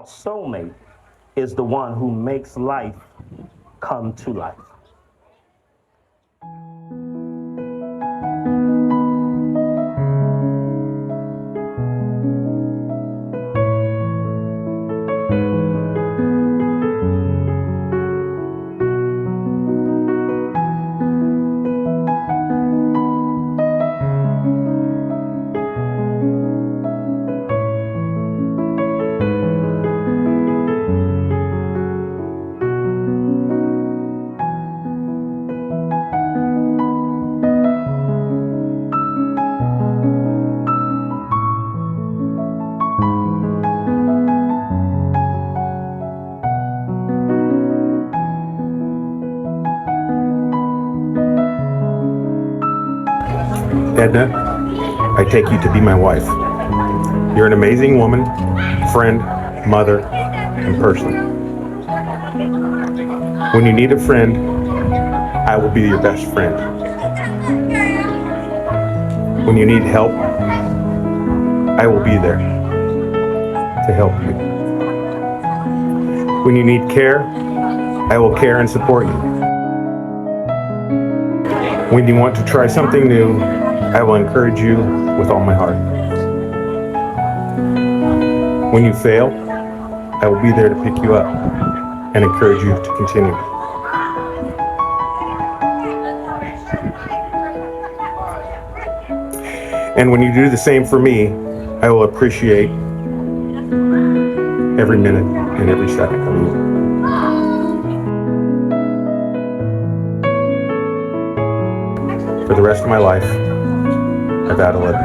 soulmate is the one who makes life come to life. Edna, I take you to be my wife. You're an amazing woman, friend, mother, and person. When you need a friend, I will be your best friend. When you need help, I will be there to help you. When you need care, I will care and support you. When you want to try something new, I will encourage you with all my heart. When you fail, I will be there to pick you up and encourage you to continue. And when you do the same for me, I will appreciate every minute and every second of you. For the rest of my life, I vow to love you.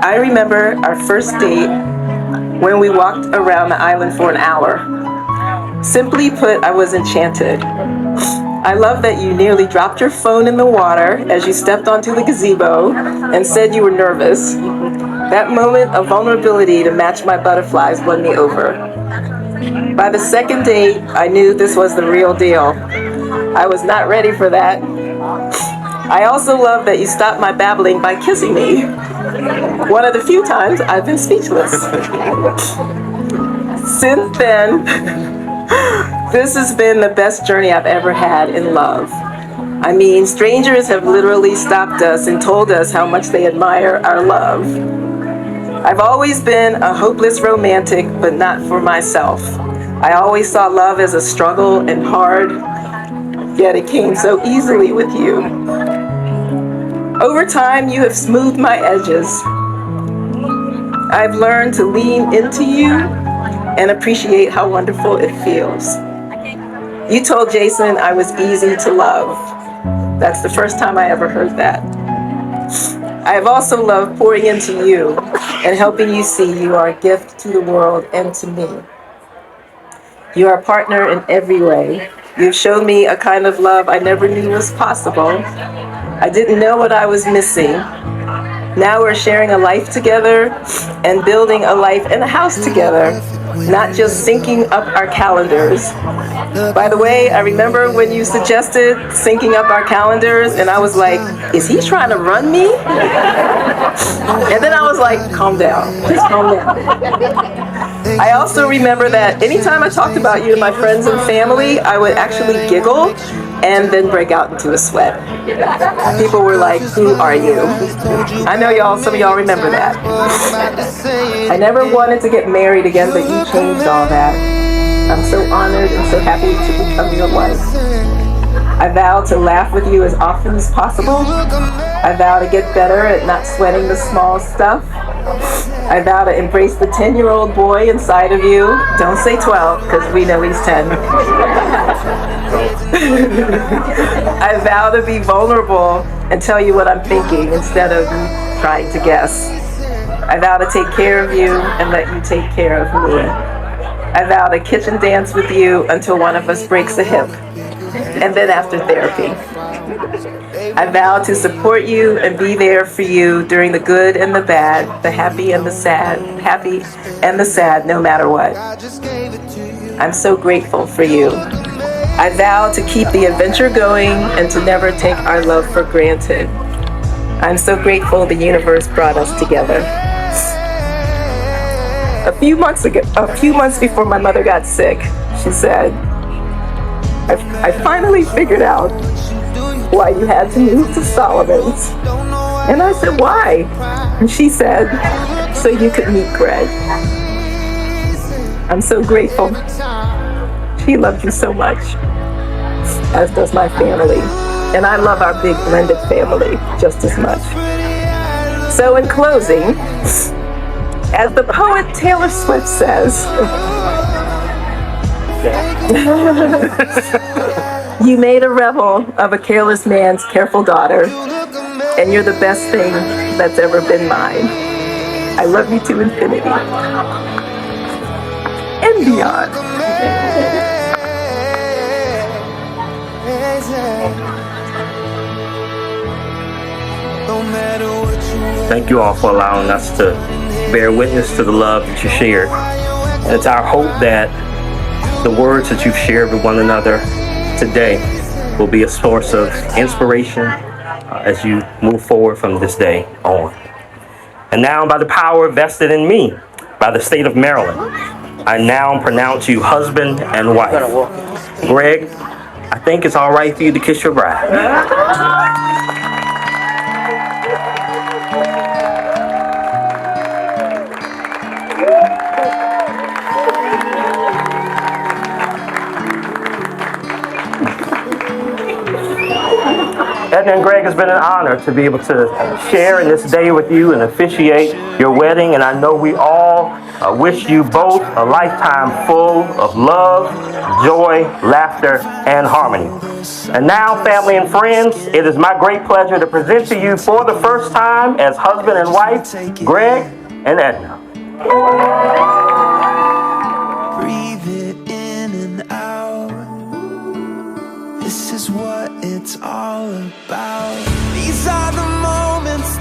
I remember our first date when we walked around the island for an hour. Simply put, I was enchanted. I love that you nearly dropped your phone in the water as you stepped onto the gazebo and said you were nervous. That moment of vulnerability to match my butterflies won me over. By the second date, I knew this was the real deal. I was not ready for that. I also love that you stopped my babbling by kissing me. One of the few times I've been speechless. Since then, this has been the best journey I've ever had in love. I mean, strangers have literally stopped us and told us how much they admire our love. I've always been a hopeless romantic, but not for myself. I always saw love as a struggle and hard, yet it came so easily with you. Over time, you have smoothed my edges. I've learned to lean into you and appreciate how wonderful it feels. You told Jason I was easy to love. That's the first time I ever heard that. I have also loved pouring into you and helping you see you are a gift to the world and to me. You are a partner in every way. You've shown me a kind of love I never knew was possible. I didn't know what I was missing. Now we're sharing a life together and building a life and a house together, not just syncing up our calendars. By the way, I remember when you suggested syncing up our calendars, and I was like, is he trying to run me? And then I was like, calm down, just calm down. I also remember that anytime I talked about you to my friends and family, I would actually giggle and then break out into a sweat. People were like, who are you? I know some of y'all remember that. I never wanted to get married again, but you changed all that. I'm so honored and so happy to become your wife. I vow to laugh with you as often as possible. I vow to get better at not sweating the small stuff. I vow to embrace the 10-year-old boy inside of you. Don't say 12, because we know he's 10. I vow to be vulnerable and tell you what I'm thinking instead of trying to guess. I vow to take care of you and let you take care of me. I vow to kitchen dance with you until one of us breaks a hip, and then after therapy. I vow to support you and be there for you during the good and the bad, the happy and the sad, no matter what. I'm so grateful for you. I vow to keep the adventure going and to never take our love for granted. I'm so grateful the universe brought us together. A few months before my mother got sick, she said, I finally figured out why you had to move to Solomon's. And I said, why? And she said, so you could meet Greg. I'm so grateful. She loved you so much, as does my family. And I love our big blended family just as much. So in closing, as the poet Taylor Swift says, you made a rebel of a careless man's careful daughter, and you're the best thing that's ever been mine. I love you to infinity and beyond. Thank you all for allowing us to bear witness to the love that you shared. And it's our hope that the words that you've shared with one another today will be a source of inspiration as you move forward from this day on. And now, by the power vested in me by the state of Maryland, I now pronounce you husband and wife. Greg, I think it's all right for you to kiss your bride. Edna and Greg, it's been an honor to be able to share in this day with you and officiate your wedding. And I know we all wish you both a lifetime full of love, joy, laughter, and harmony. And now, family and friends, it is my great pleasure to present to you for the first time as husband and wife, Greg and Edna. Breathe it in and out. This is what it's all about. These are the moments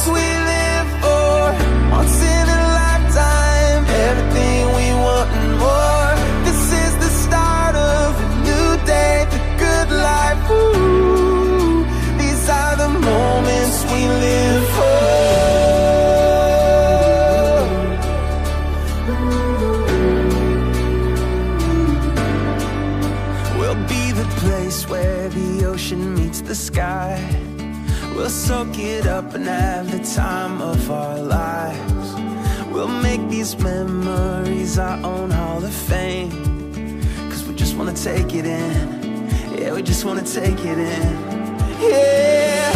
we live for. Once in a lifetime, everything we want and more. This is the start of a new day, the good life. Ooh, these are the moments we live for. Where the ocean meets the sky, we'll soak it up and have the time of our lives. We'll make these memories our own Hall of Fame, 'cause we just wanna take it in. Yeah, we just wanna take it in. Yeah.